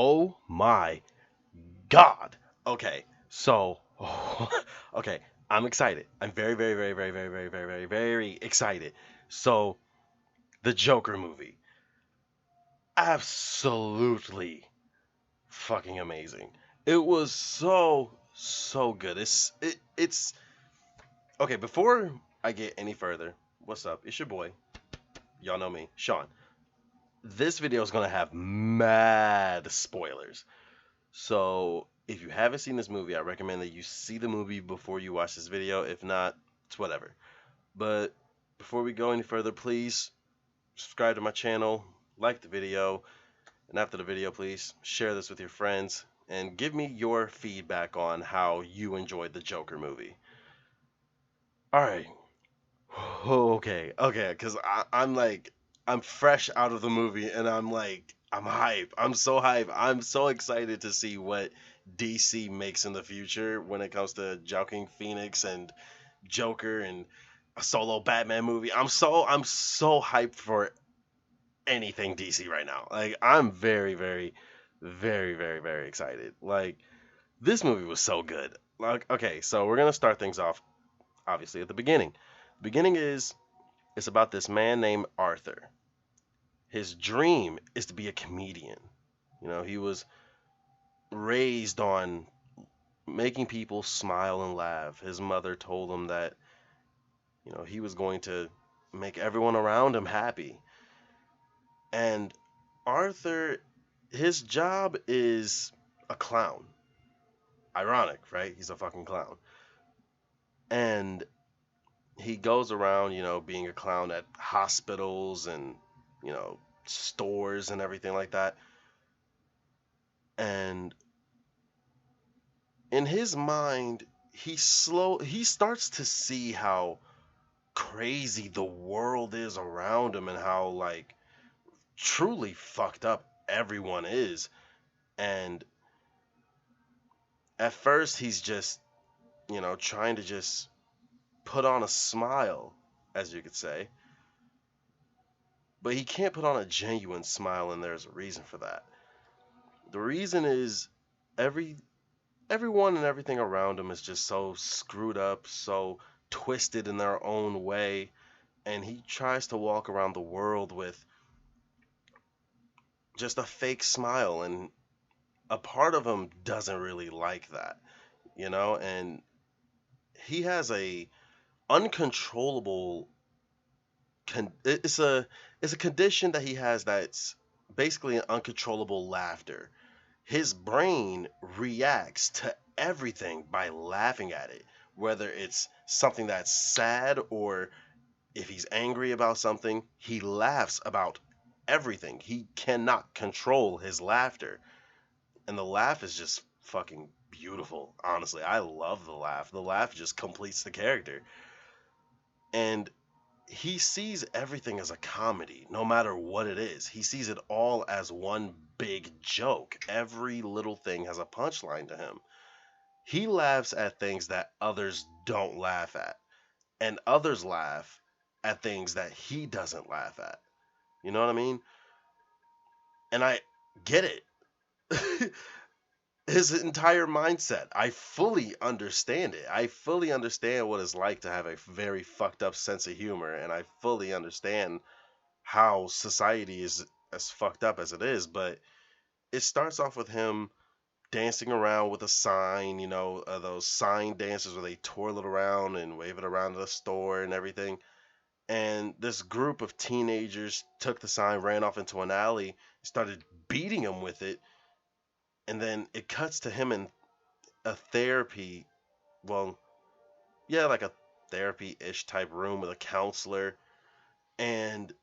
Oh my God. Okay. So, okay, I'm excited. I'm very, very, very, very, very, very, very, very, very excited. So, the Joker movie, absolutely fucking amazing. It was so good. It's okay. Before I get any further, what's up? It's your boy. Y'all know me, Sean. This video is gonna have mad spoilers. So if you haven't seen this movie, I recommend that you see the movie before you watch this video. If not, it's whatever. But before we go any further, please subscribe to my channel, like the video, and after the video, please share this with your friends and give me your feedback on how you enjoyed the Joker movie. All right. Okay, because I'm like, I'm fresh out of the movie and I'm like, I'm hype. I'm so hype. I'm so excited to see what DC makes in the future when it comes to Joaquin Phoenix and Joker and a solo Batman movie. I'm so hyped for anything DC right now. Like, I'm very, very, very, very, very excited. Like, this movie was so good. Like, okay, so we're gonna start things off obviously at the beginning. The beginning is it's about this man named Arthur. His dream is to be a comedian. He was raised on making people smile and laugh. His mother told him that, he was going to make everyone around him happy. And Arthur, his job is a clown. Ironic, right? He's a fucking clown. And he goes around, being a clown at hospitals and, stores and everything like that. And in his mind, he starts to see how crazy the world is around him and how like truly fucked up everyone is. And at first he's just, trying to just put on a smile, as you could say. But he can't put on a genuine smile, and there's a reason for that. The reason is every everyone and everything around him is just so screwed up, so twisted in their own way, and he tries to walk around the world with just a fake smile, and a part of him doesn't really like that, and he has a uncontrollable it's a condition that he has that's basically an uncontrollable laughter. His brain reacts to everything by laughing at it, whether it's something that's sad or if he's angry about something, he laughs about everything. He cannot control his laughter. And the laugh is just fucking beautiful. Honestly, I love the laugh. The laugh just completes the character. And he sees everything as a comedy, no matter what it is. He sees it all as one big joke. Every little thing has a punchline to him. He laughs at things that others don't laugh at, and others laugh at things that he doesn't laugh at. You know what I mean? And I get it. His entire mindset, I fully understand it. I fully understand what it's like to have a very fucked up sense of humor, and I fully understand how society is as fucked up as it is. But it starts off with him dancing around with a sign, those sign dances where they twirl it around and wave it around the store and everything. And this group of teenagers took the sign, ran off into an alley, started beating him with it. And then it cuts to him in a therapy, well, yeah, like a therapy ish type room with a counselor. And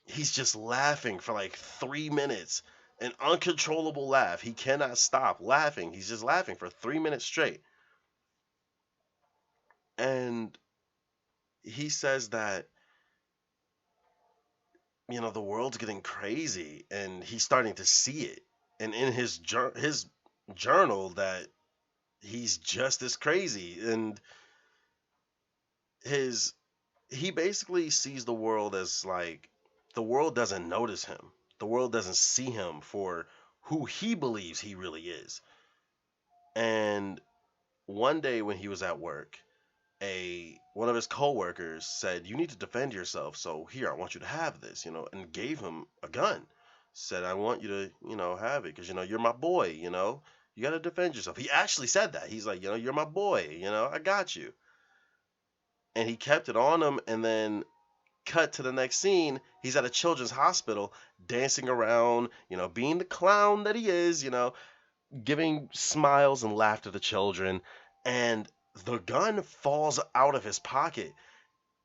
he's just laughing for like 3 minutes, an uncontrollable laugh. He cannot stop laughing. He's just laughing for 3 minutes straight. And he says that, the world's getting crazy and he's starting to see it. And in his journal that he's just as crazy, and his he basically sees the world as like the world doesn't notice him. The world doesn't see him for who he believes he really is. And one day when he was at work, a one of his coworkers said, "You need to defend yourself. So here, I want you to have this," and gave him a gun. Said, "I want you to, have it because you're my boy. You got to defend yourself." He actually said that. He's like, "You're my boy. I got you." And he kept it on him, and then cut to the next scene. He's at a children's hospital, dancing around, being the clown that he is, giving smiles and laughter to children, and the gun falls out of his pocket.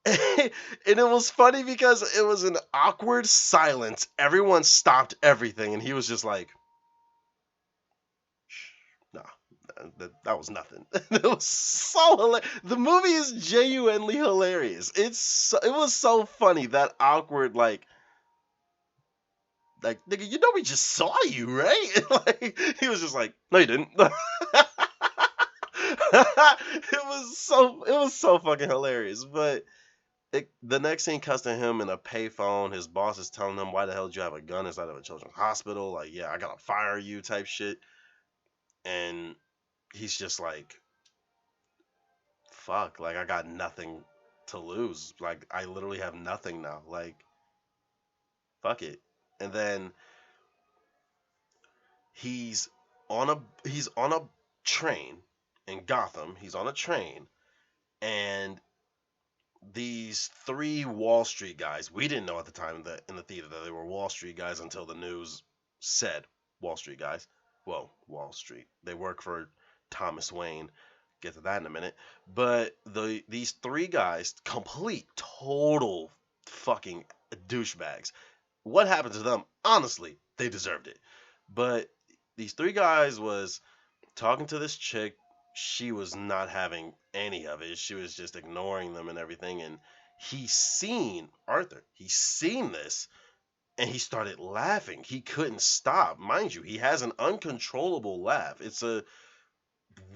And it was funny because it was an awkward silence. Everyone stopped everything, and he was just like, "Nah, that was nothing." It was so hilarious. The movie is genuinely hilarious. It was so funny, that awkward nigga, we just saw you, right? Like he was just like, "No, you didn't." It was so fucking hilarious. But the next scene cuts to him in a payphone. His boss is telling him, "Why the hell did you have a gun inside of a children's hospital? Like, yeah, I gotta fire you," type shit. And he's just like, "Fuck, like I got nothing to lose. Like I literally have nothing now. Like, fuck it." And then he's he's on a train in Gotham. He's on a train, and these three Wall Street guys. We didn't know at the time that in the theater that they were Wall Street guys until the news said Wall Street guys. Well, Wall Street. They work for Thomas Wayne. Get to that in a minute. But these three guys, complete total fucking douchebags. What happened to them? Honestly, they deserved it. But these three guys was talking to this chick. She was not having any of it. She was just ignoring them and everything. And he's seen this, and he started laughing. He couldn't stop. Mind you, he has an uncontrollable laugh. It's a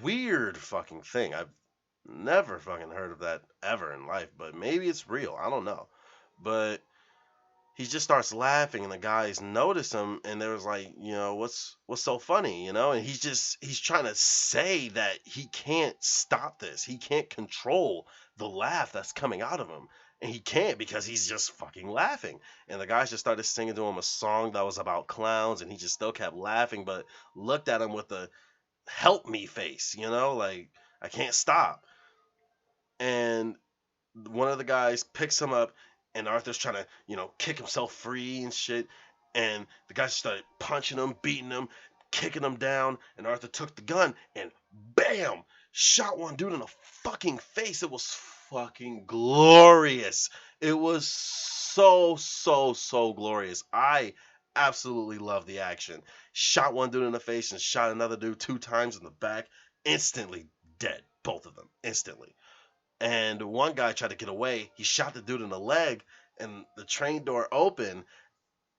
weird fucking thing. I've never fucking heard of that ever in life, but maybe it's real. I don't know. But he just starts laughing, and the guys notice him, and there was like, what's so funny, and he's trying to say that he can't stop this. He can't control the laugh that's coming out of him. And he can't because he's just fucking laughing. And the guys just started singing to him a song that was about clowns, and he just still kept laughing, but looked at him with a help me face, like I can't stop. And one of the guys picks him up, and Arthur's trying to, kick himself free and shit. And the guys started punching him, beating him, kicking him down. And Arthur took the gun and bam, shot one dude in the fucking face. It was fucking glorious. It was so, so, so glorious. I absolutely love the action. Shot one dude in the face and shot another dude 2 times in the back. Instantly dead. Both of them. Instantly. And one guy tried to get away. He shot the dude in the leg, and the train door opened,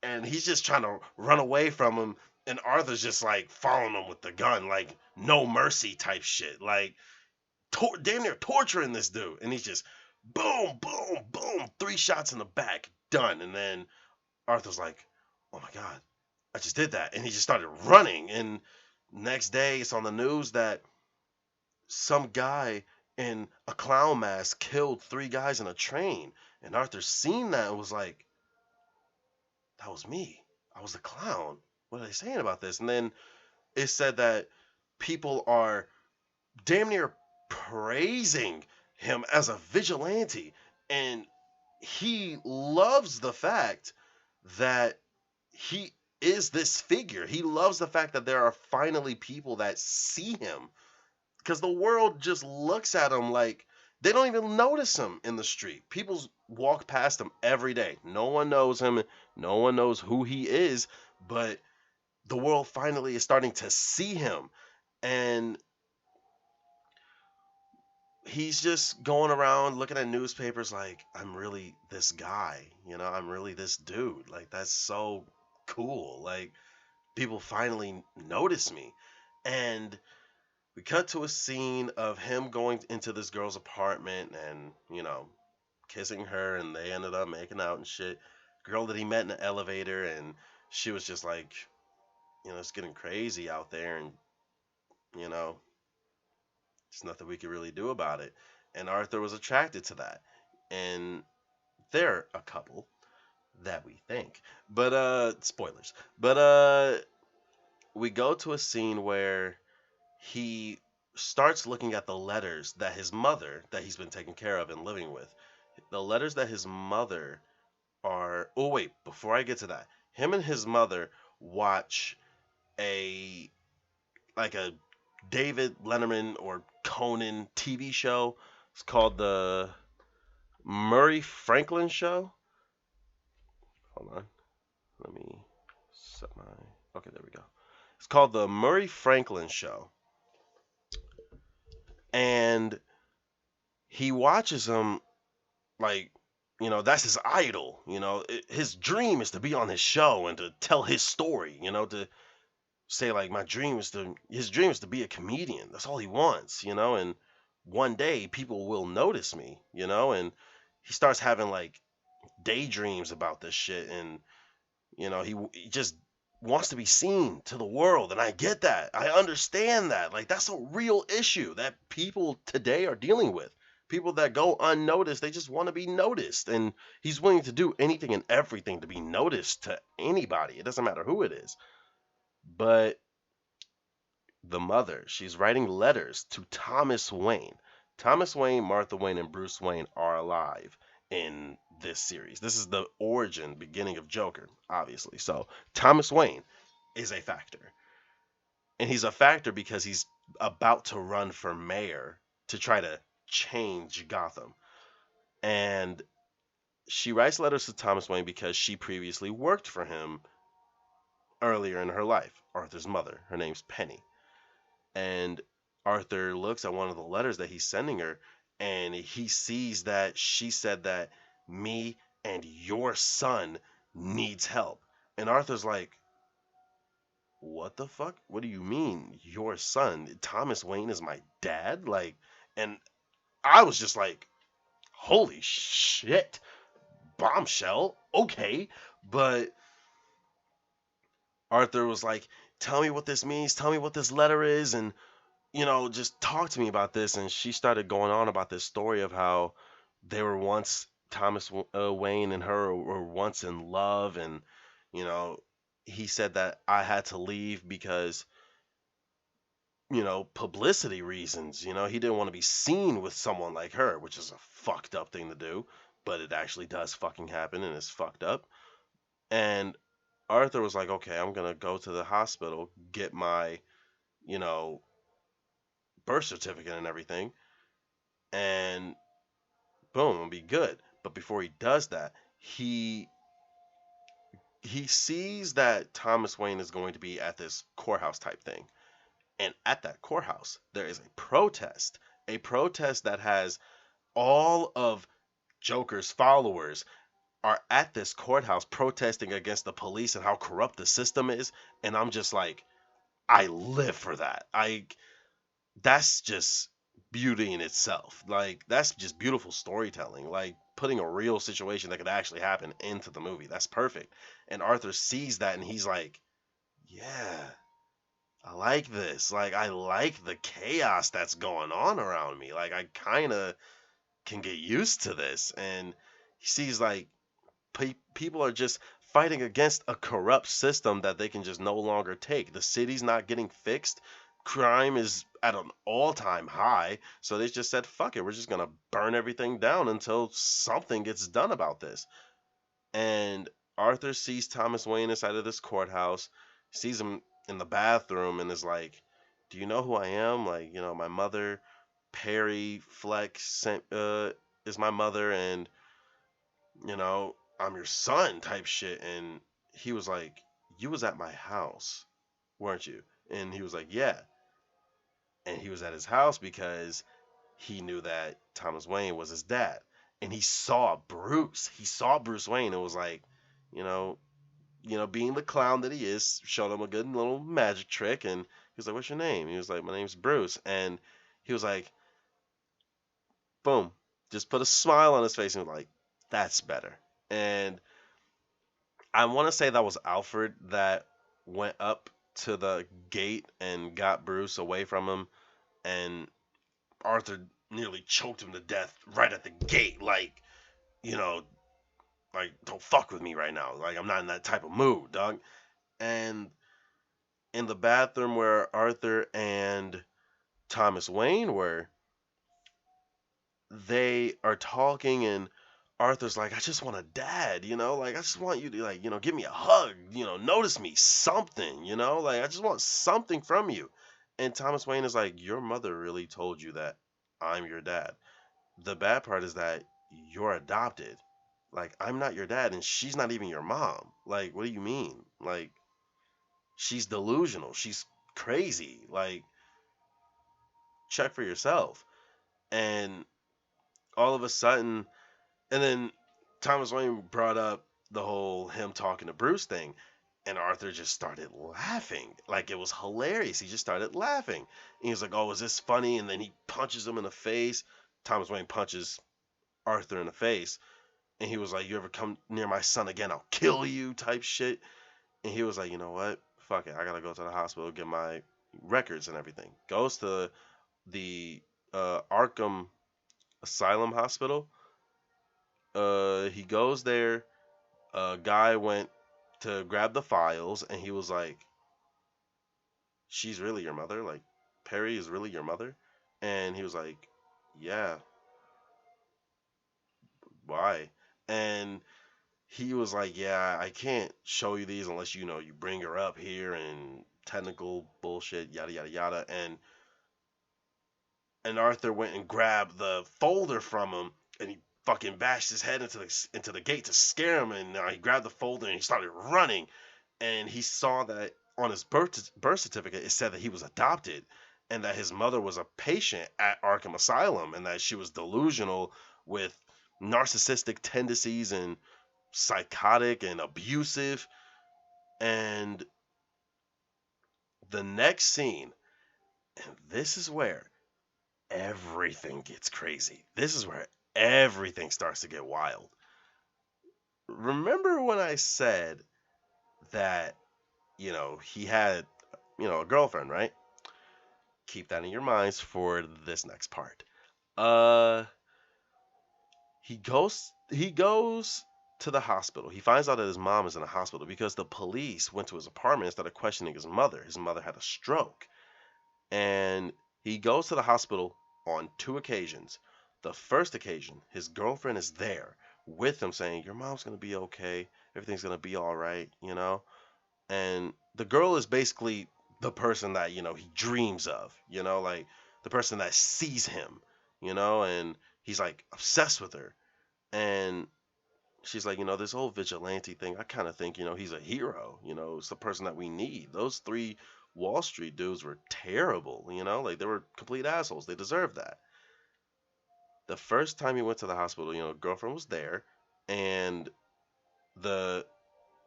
and he's just trying to run away from him. And Arthur's just like following him with the gun, like no mercy type shit, like damn near torturing this dude. And he's just boom, boom, boom, 3 shots in the back, done. And then Arthur's like, "Oh my god, I just did that," and he just started running. And next day, it's on the news that some guy in a clown mask killed 3 guys in a train. And Arthur seen that and was like, "That was me. I was a clown. What are they saying about this?" And then it said that people are damn near praising him as a vigilante. And he loves the fact that he is this figure. He loves the fact that there are finally people that see him, because the world just looks at him like they don't even notice him in the street. People walk past him every day. No one knows him. No one knows who he is, but the world finally is starting to see him. And he's just going around looking at newspapers like, "I'm really this guy, I'm really this dude. Like, that's so cool. Like, people finally notice me." And we cut to a scene of him going into this girl's apartment and, kissing her, and they ended up making out and shit. Girl that he met in the elevator, and she was just like, it's getting crazy out there, and you know, there's nothing we can really do about it. And Arthur was attracted to that, and they're a couple that we think. But spoilers. But we go to a scene where he starts looking at the letters that his mother, that he's been taking care of and living with, the letters that his mother are. Oh wait, before I get to that, him and his mother watch a like a David Letterman or Conan TV show. It's called the Murray Franklin Show. Hold on, let me set my. Okay, there we go. It's called the Murray Franklin Show, and he watches him like, that's his idol. His dream is to be on his show and to tell his story. To say like his dream is to be a comedian. That's all he wants. And one day people will notice me. And he starts having like daydreams about this shit, and he just wants to be seen to the world, and I get that. I understand that. Like, that's a real issue that people today are dealing with. People that go unnoticed, they just want to be noticed, and he's willing to do anything and everything to be noticed to anybody. It doesn't matter who it is. But the mother, she's writing letters to Thomas Wayne. Thomas Wayne, Martha Wayne, and Bruce Wayne are alive in this series. This is the beginning of Joker, obviously. So Thomas Wayne is a factor. And he's a factor because he's about to run for mayor to try to change Gotham. And she writes letters to Thomas Wayne because she previously worked for him earlier in her life. Arthur's mother, her name's Penny. And Arthur looks at one of the letters that he's sending her, and he sees that she said that me and your son needs help. And Arthur's like, what the fuck? What do you mean, your son? Thomas Wayne is my dad? Like, and I was just like, holy shit, bombshell. Okay. But Arthur was like, tell me what this means. Tell me what this letter is. And just talk to me about this. And she started going on about this story of how they were once, Thomas Wayne and her were once in love. And, you know, he said that I had to leave because, publicity reasons. He didn't want to be seen with someone like her, which is a fucked up thing to do. But it actually does fucking happen, and it's fucked up. And Arthur was like, okay, I'm going to go to the hospital, get my, you know, birth certificate and everything, and boom, it'll be good. But before he does that, he sees that Thomas Wayne is going to be at this courthouse type thing. And at that courthouse, there is a protest that has all of Joker's followers are at this courthouse protesting against the police and how corrupt the system is. And I'm just like, I live for that. That's just beauty in itself. Like, that's just beautiful storytelling. Like, putting a real situation that could actually happen into the movie. That's perfect. And Arthur sees that and he's like, yeah, I like this. Like, I like the chaos that's going on around me. Like, I kind of can get used to this. And he sees, like, people are just fighting against a corrupt system that they can just no longer take. The city's not getting fixed. Crime is at an all-time high. So they just said, fuck it. We're just going to burn everything down until something gets done about this. And Arthur sees Thomas Wayne inside of this courthouse, sees him in the bathroom, and is like, do you know who I am? Like, my mother, Perry Fleck, is my mother, and, I'm your son type shit. And he was like, you was at my house, weren't you? And he was like, yeah. And he was at his house because he knew that Thomas Wayne was his dad. And he saw Bruce. He saw Bruce Wayne and was like, you know, being the clown that he is, showed him a good little magic trick. And he was like, what's your name? He was like, my name's Bruce. And he was like, boom, just put a smile on his face and was like, that's better. And I want to say that was Alfred that went up to the gate and got Bruce away from him, and Arthur nearly choked him to death right at the gate. Like, you know, like, don't fuck with me right now. Like, I'm not in that type of mood, dog. And in the bathroom where Arthur and Thomas Wayne were, they are talking, and Arthur's like, I just want a dad, like I just want you to, like, give me a hug, notice me, something, like I just want something from you. And Thomas Wayne is like, your mother really told you that I'm your dad. The bad part is that you're adopted. Like, I'm not your dad, and she's not even your mom. Like, what do you mean? Like, she's delusional. She's crazy. Like, check for yourself. And all of a sudden, and then Thomas Wayne brought up the whole him talking to Bruce thing, and Arthur just started laughing. Like, it was hilarious. He just started laughing. And he was like, oh, is this funny? And then he punches him in the face. Thomas Wayne punches Arthur in the face. And he was like, you ever come near my son again, I'll kill you, type shit. And he was like, you know what? Fuck it. I gotta go to the hospital, get my records and everything. Goes to the Arkham Asylum Hospital. He goes there. A guy went to grab the files, and he was like, she's really your mother? Like, Perry is really your mother? And he was like, yeah. Why? And he was like, yeah, I can't show you these unless you bring her up here and technical bullshit, yada yada yada. And Arthur went and grabbed the folder from him, and he fucking bashed his head into the gate to scare him. And he grabbed the folder and he started running. And he saw that on his birth certificate it said that he was adopted, and that his mother was a patient at Arkham Asylum, and that she was delusional with narcissistic tendencies and psychotic and abusive. And the next scene, and this is where everything gets crazy. This is where everything starts to get wild. Remember when I said that, he had, a girlfriend, right? Keep that in your minds for this next part. Uh, he goes to the hospital. He finds out that his mom is in a hospital because the police went to his apartment instead of questioning his mother. His mother had a stroke. And he goes to the hospital on 2 occasions. The first occasion, his girlfriend is there with him saying, your mom's going to be okay. Everything's going to be all right, And the girl is basically the person that, he dreams of, like the person that sees him, and he's like obsessed with her. And she's like, this whole vigilante thing, I kind of think, he's a hero. It's the person that we need. Those 3 Wall Street dudes were terrible, like they were complete assholes. They deserved that. The first time he went to the hospital, girlfriend was there, and the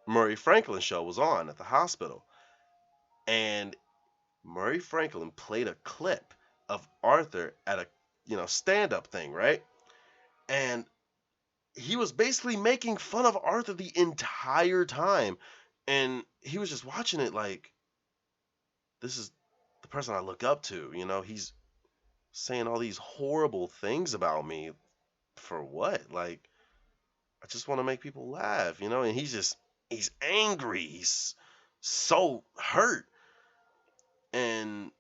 Murray Franklin show was on at the hospital. And Murray Franklin played a clip of Arthur at a, stand-up thing, right? And he was basically making fun of Arthur the entire time. And he was just watching it like, this is the person I look up to. He's saying all these horrible things about me for what? Like, I just want to make people laugh, And he's angry. He's so hurt. And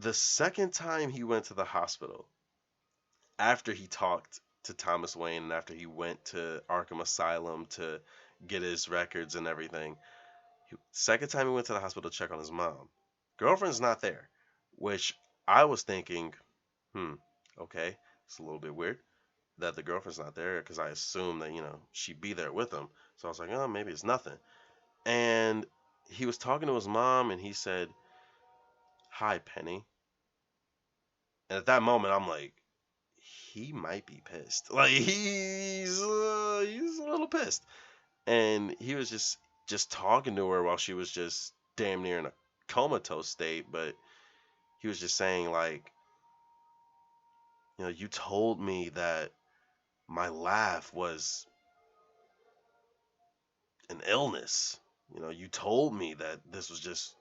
the second time he went to the hospital, after he talked to Thomas Wayne and after he went to Arkham Asylum to get his records and everything, second time he went to the hospital to check on his mom, girlfriend's not there, which I was thinking, okay, it's a little bit weird that the girlfriend's not there because I assumed that, she'd be there with him. So I was like, oh, maybe it's nothing. And he was talking to his mom and he said, hi, Penny. And at that moment, I'm like, he might be pissed. Like, he's a little pissed. And he was just talking to her while she was just damn near in a comatose state. But he was just saying, like, you told me that my laugh was an illness, You told me that this was just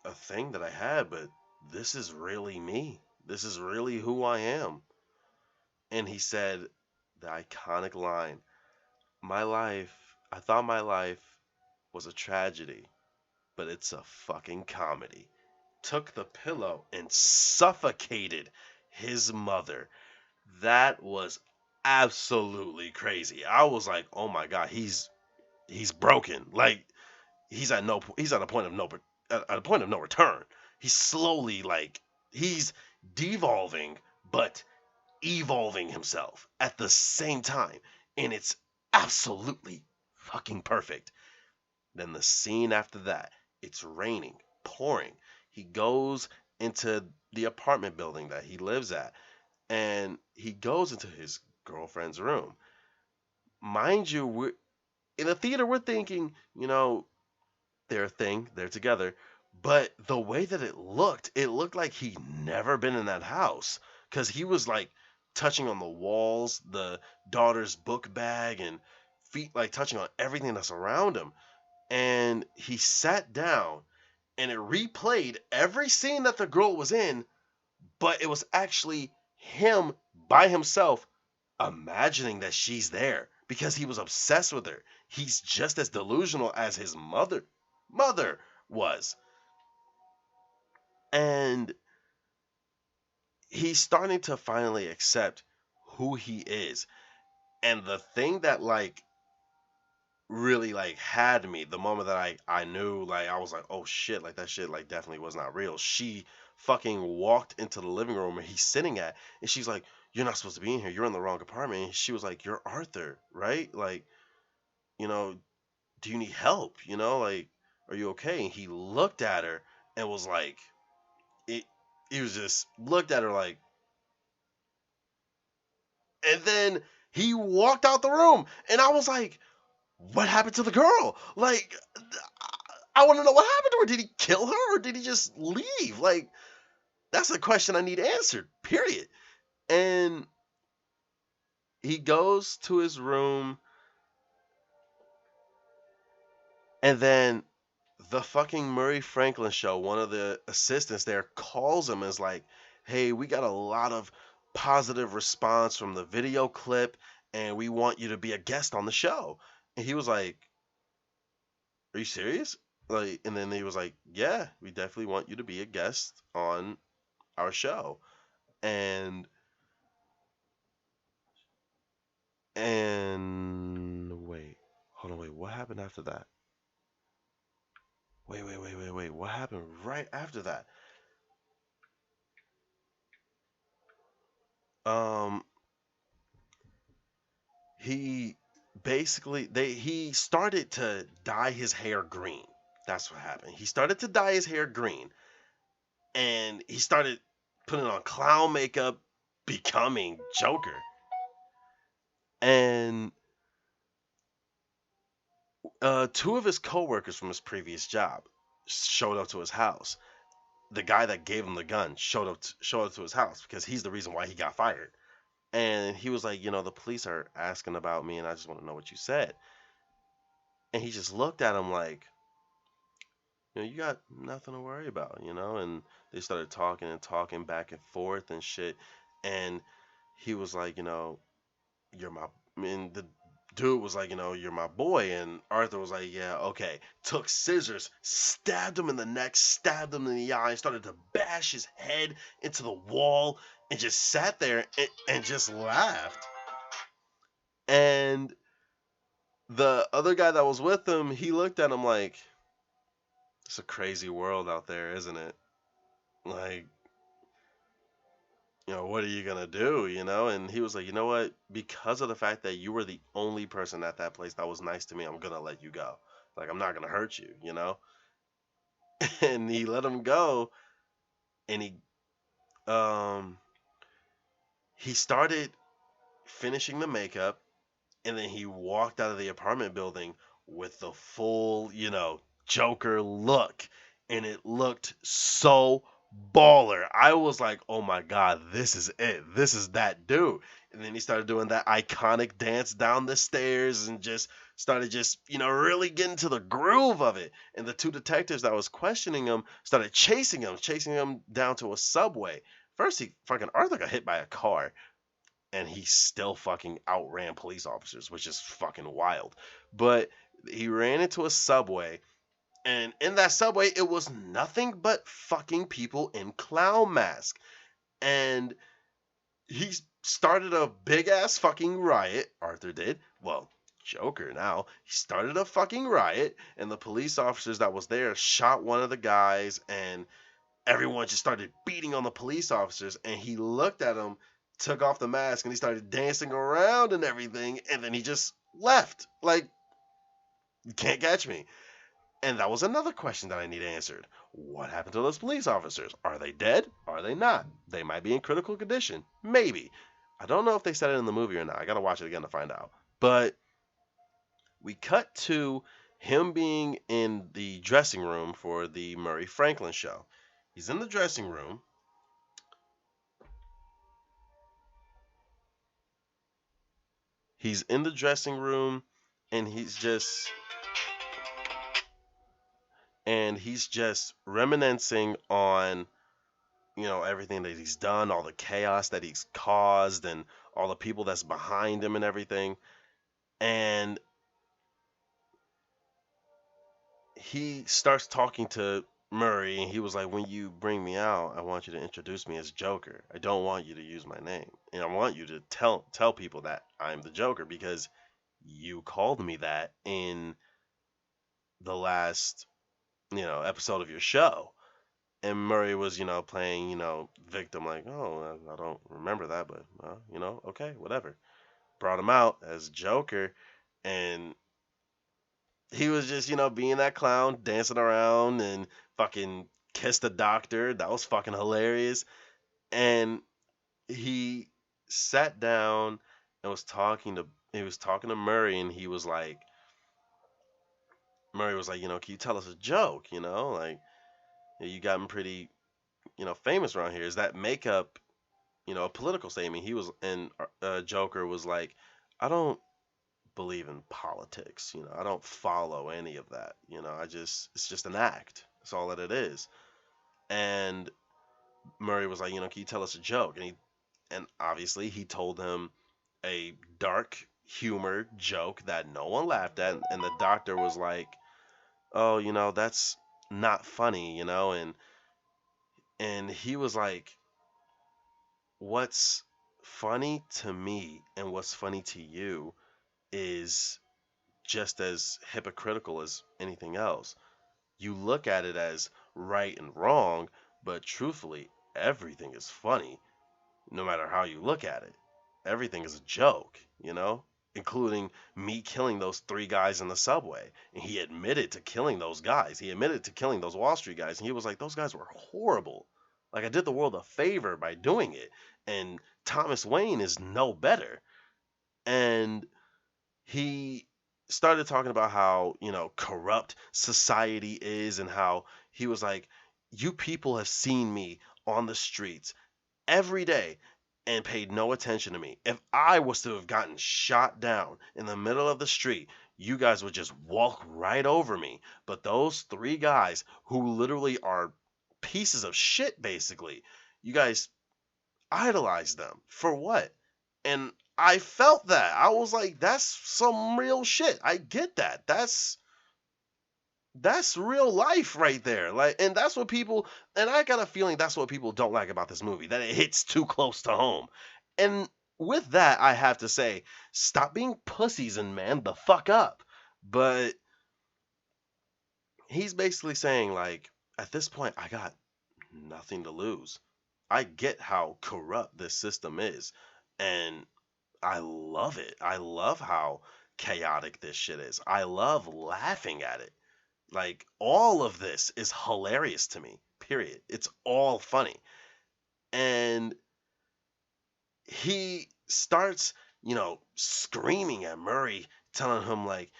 a thing that I had, but this is really me. This is really who I am. And he said the iconic line, I thought my life was a tragedy, but it's a fucking comedy. Took the pillow and suffocated his mother. That was absolutely crazy. I was like, "Oh my god, he's broken. Like he's at a point of at a point of no return. He's slowly he's devolving but evolving himself at the same time, and it's absolutely fucking perfect." Then the scene after that, it's raining, pouring. He goes into the apartment building that he lives at, and he goes into his girlfriend's room. Mind you, we're in the theater. We're thinking, they're a thing, they're together. But the way that it looked like he'd never been in that house because he was like touching on the walls, the daughter's book bag, and feet like touching on everything that's around him. And he sat down and it replayed every scene that the girl was in, but it was actually him by himself imagining that she's there because he was obsessed with her. He's just as delusional as his mother was. And he's starting to finally accept who he is. And the thing that really had me the moment that I knew, I was like, oh shit, that shit definitely was not real. She fucking walked into the living room where he's sitting at, and she's like, "You're not supposed to be in here, you're in the wrong apartment." And she was like, "You're Arthur, right? You know do you need help? Are you okay?" And he looked at her and was like, it he was just looked at her and then he walked out the room, and I was like, what happened to the girl? I want to know what happened to her. Did he kill her or did he just leave? That's a question I need answered, period. And he goes to his room, and then the fucking Murray Franklin show, one of the assistants there calls him and is like, "Hey, we got a lot of positive response from the video clip, and we want you to be a guest on the show." And he was like, "Are you serious?" And then he was like, "Yeah, we definitely want you to be a guest on our show." And wait, hold on, wait, what happened after that? Wait, what happened right after that? Um, he he started to dye his hair green. That's what happened. He started to dye his hair green, and he started putting on clown makeup, becoming Joker. And two of his coworkers from his previous job showed up to his house. The guy that gave him the gun showed up to his house because he's the reason why he got fired. And he was like, "The police are asking about me, and I just want to know what you said." And he just looked at him like, "You got nothing to worry about, And they started talking and talking back and forth and shit. And he was like, "You're my," and the dude was like, "You're my boy." And Arthur was like, "Yeah, okay." Took scissors, stabbed him in the neck, stabbed him in the eye, started to bash his head into the wall, and just sat there and just laughed. And the other guy that was with him, he looked at him like, "It's a crazy world out there, isn't it? Like, what are you gonna do, And he was like, "You know what? Because of the fact that you were the only person at that place that was nice to me, I'm gonna let you go. I'm not gonna hurt you?" And he let him go, and um he started finishing the makeup, and then he walked out of the apartment building with the full, Joker look, and it looked so baller. I was like, "Oh my god, this is it. This is that dude." And then he started doing that iconic dance down the stairs and just started just, really getting to the groove of it. And the two detectives that was questioning him started chasing him down to a subway. First, Arthur got hit by a car, and he still fucking outran police officers, which is fucking wild. But he ran into a subway, and in that subway, it was nothing but fucking people in clown masks. And he started a big ass fucking riot. Arthur did. Well, Joker now. He started a fucking riot, and the police officers that was there shot one of the guys, and everyone just started beating on the police officers. And he looked at him, took off the mask, and he started dancing around and everything, and then he just left. Like, you can't catch me. And that was another question that I need answered. What happened to those police officers? Are they dead? Are they not? They might be in critical condition. Maybe. I don't know if they said it in the movie or not. I gotta watch it again to find out. But we cut to him being in the dressing room for the Murray Franklin show. He's in the dressing room. He's in the dressing room, and he's just reminiscing on, everything that he's done, all the chaos that he's caused, and all the people that's behind him and everything. And he starts talking to Murray, and he was like, when you bring me out, I want you to introduce me as Joker. I don't want you to use my name. And I want you to tell people that I'm the Joker, because you called me that in the last, episode of your show. And Murray was, playing, victim, like, oh, I don't remember that, but, okay, whatever. Brought him out as Joker, and he was just, being that clown, dancing around, and fucking kissed the doctor. That was fucking hilarious. And he sat down and was talking to Murray, and Murray was like, can you tell us a joke? Like, you gotten pretty, famous around here. Is that makeup, a political statement? He was, and Joker was like, I don't believe in politics. I don't follow any of that. It's just an act. That's all that it is. And Murray was like, can you tell us a joke? And obviously he told him a dark humor joke that no one laughed at. And the doctor was like, oh, that's not funny, and he was like, what's funny to me and what's funny to you is just as hypocritical as anything else. You look at it as right and wrong, but truthfully, everything is funny, no matter how you look at it. Everything is a joke, including me killing those 3 guys in the subway. And he admitted to killing those guys. He admitted to killing those Wall Street guys. And he was like, those guys were horrible. Like, I did the world a favor by doing it. And Thomas Wayne is no better. And he started talking about how, corrupt society is, and how he was like, you people have seen me on the streets every day and paid no attention to me. If I was to have gotten shot down in the middle of the street, you guys would just walk right over me. But those 3 guys who literally are pieces of shit, basically, you guys idolize them for what? And I felt that. I was like, that's some real shit. I get that. That's real life right there. Like, and that's what people, and I got a feeling that's what people don't like about this movie, that it hits too close to home. And with that, I have to say, stop being pussies and man the fuck up. But he's basically saying, like, at this point, I got nothing to lose. I get how corrupt this system is, and I love it. I love how chaotic this shit is. I love laughing at it. Like, all of this is hilarious to me, period. It's all funny. And he starts, screaming at Murray, telling him, like,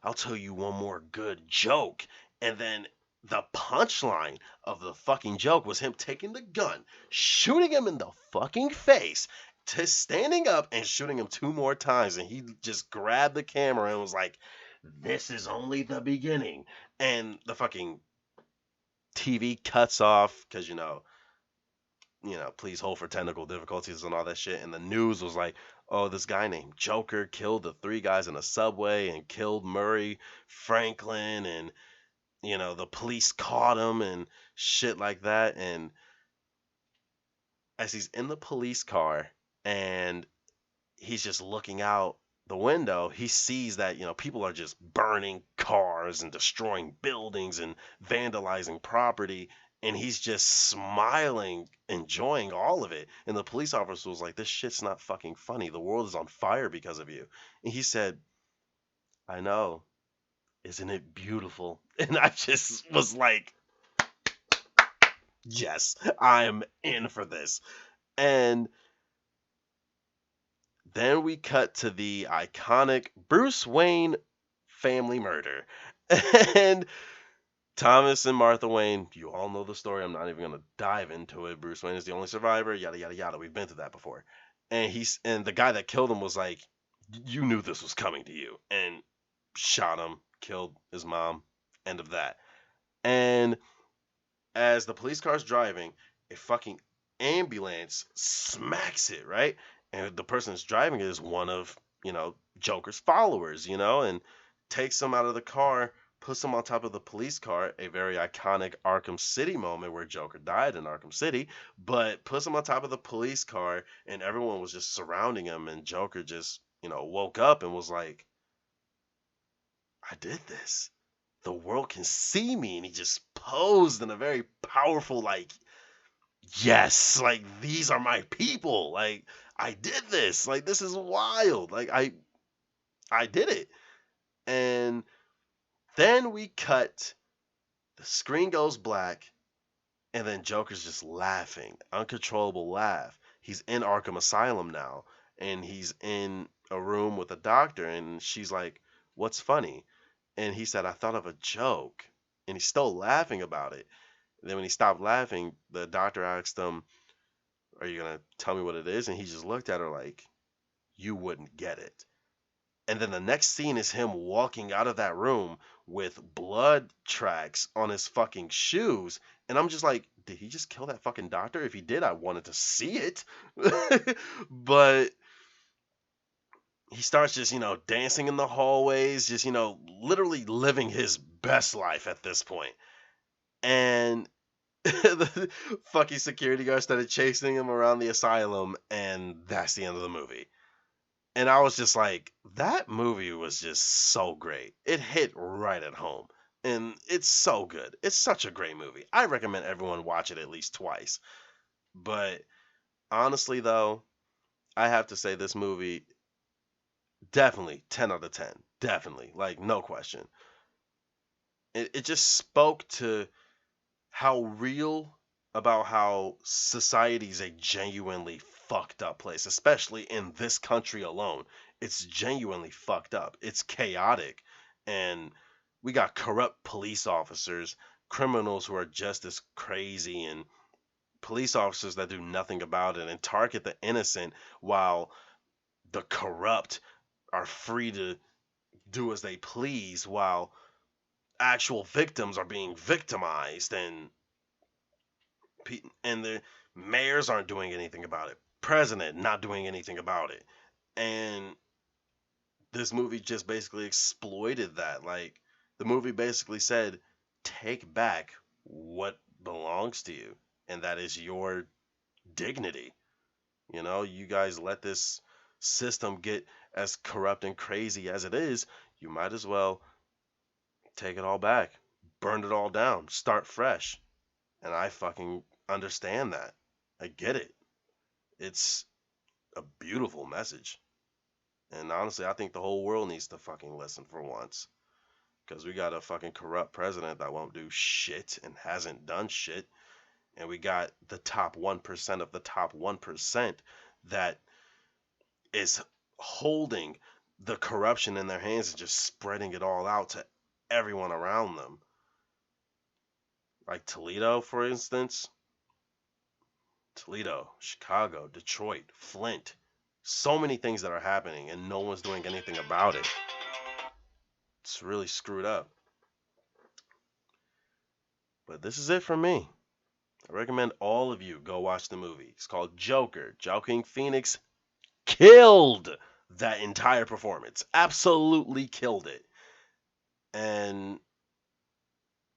I'll tell you one more good joke. And then the punchline of the fucking joke was him taking the gun, shooting him in the fucking face, to standing up and shooting him 2 more times. And he just grabbed the camera and was like, This is only the beginning. And the fucking TV cuts off because, please hold for technical difficulties and all that shit. And the news was like, oh, this guy named Joker killed the three guys in a subway and killed Murray Franklin. And, the police caught him and shit like that. And as he's in the police car and he's just looking out the window, he sees that, people are just burning cars and destroying buildings and vandalizing property. And he's just smiling, enjoying all of it. And the police officer was like, this shit's not fucking funny. The world is on fire because of you. And he said, I know. Isn't it beautiful? And I just was like, yes, I'm in for this. And then we cut to the iconic Bruce Wayne family murder. And Thomas and Martha Wayne, you all know the story. I'm not even going to dive into it. Bruce Wayne is the only survivor, yada, yada, yada. We've been through that before. And the guy that killed him was like, you knew this was coming to you. And shot him, killed his mom. End of that. And as the police car's driving, a fucking ambulance smacks it, right? And the person that's driving it is one of, Joker's followers, and takes him out of the car, puts him on top of the police car, a very iconic Arkham City moment where Joker died in Arkham City, but puts him on top of the police car and everyone was just surrounding him and Joker just, woke up and was like, I did this. The world can see me. And he just posed in a very powerful, like, yes, like these are my people. Like I did this. Like this is wild. Like I did it. And then we cut, the screen goes black, and then Joker's just laughing, uncontrollable laugh. He's in Arkham Asylum now, and he's in a room with a doctor, and she's like, what's funny? And he said, I thought of a joke. And he's still laughing about it. And then when he stopped laughing, the doctor asked him, are you going to tell me what it is? And he just looked at her like, you wouldn't get it. And then the next scene is him walking out of that room with blood tracks on his fucking shoes. And I'm just like, did he just kill that fucking doctor? If he did, I wanted to see it. But he starts just, dancing in the hallways, just, literally living his best life at this point. And the fucking security guard started chasing him around the asylum, and that's the end of the movie. And I was just like, that movie was just so great. It hit right at home. And it's so good. It's such a great movie. I recommend everyone watch it at least twice. But honestly, though, I have to say this movie, definitely 10 out of 10. Definitely. Like, no question. It just spoke to how real about how society's a genuinely fucked up place, especially in this country alone. It's genuinely fucked up. It's chaotic. And we got corrupt police officers, criminals who are just as crazy, and police officers that do nothing about it and target the innocent while the corrupt are free to do as they please while actual victims are being victimized, and the mayors aren't doing anything about it, president not doing anything about it. And this movie just basically exploited that. Like the movie basically said, take back what belongs to you, and that is your dignity. You guys let this system get as corrupt and crazy as it is, you might as well take it all back, burn it all down, start fresh. And I fucking understand that. I get it. It's a beautiful message. And honestly, I think the whole world needs to fucking listen for once. Because we got a fucking corrupt president that won't do shit and hasn't done shit. And we got the top 1% of the top 1% that is holding the corruption in their hands and just spreading it all out to everyone around them. Like Toledo, for instance. Toledo, Chicago, Detroit, Flint. So many things that are happening and no one's doing anything about it. It's really screwed up. But this is it for me. I recommend all of you go watch the movie. It's called Joker. Joaquin Phoenix killed that entire performance. Absolutely killed it. And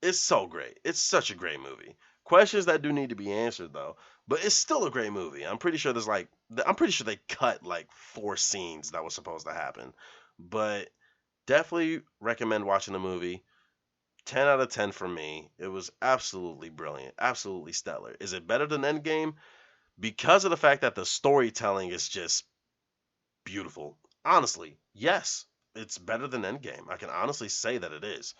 it's so great. It's such a great movie. Questions that do need to be answered though, but it's still a great movie. I'm pretty sure they cut like 4 scenes that was supposed to happen. But definitely recommend watching the movie. 10 out of 10 for me. It was absolutely brilliant, absolutely stellar. Is it better than Endgame? Because of the fact that the storytelling is just beautiful. Honestly, yes, it's better than Endgame. I can honestly say that it is.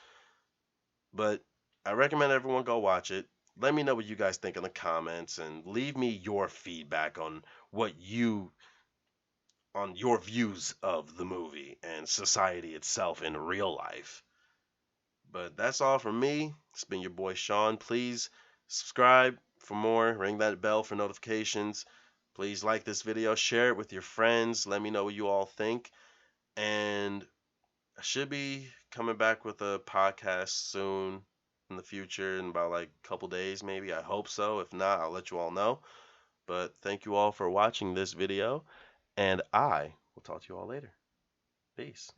But I recommend everyone go watch it. Let me know what you guys think in the comments and leave me your feedback on what you on your views of the movie and society itself in real life. But that's all from me. It's been your boy Sean. Please subscribe for more. Ring that bell for notifications. Please like this video, share it with your friends. Let me know what you all think. And I should be coming back with a podcast soon in the future in about like a couple days maybe. I hope so. If not, I'll let you all know. But thank you all for watching this video, and I will talk to you all later. Peace.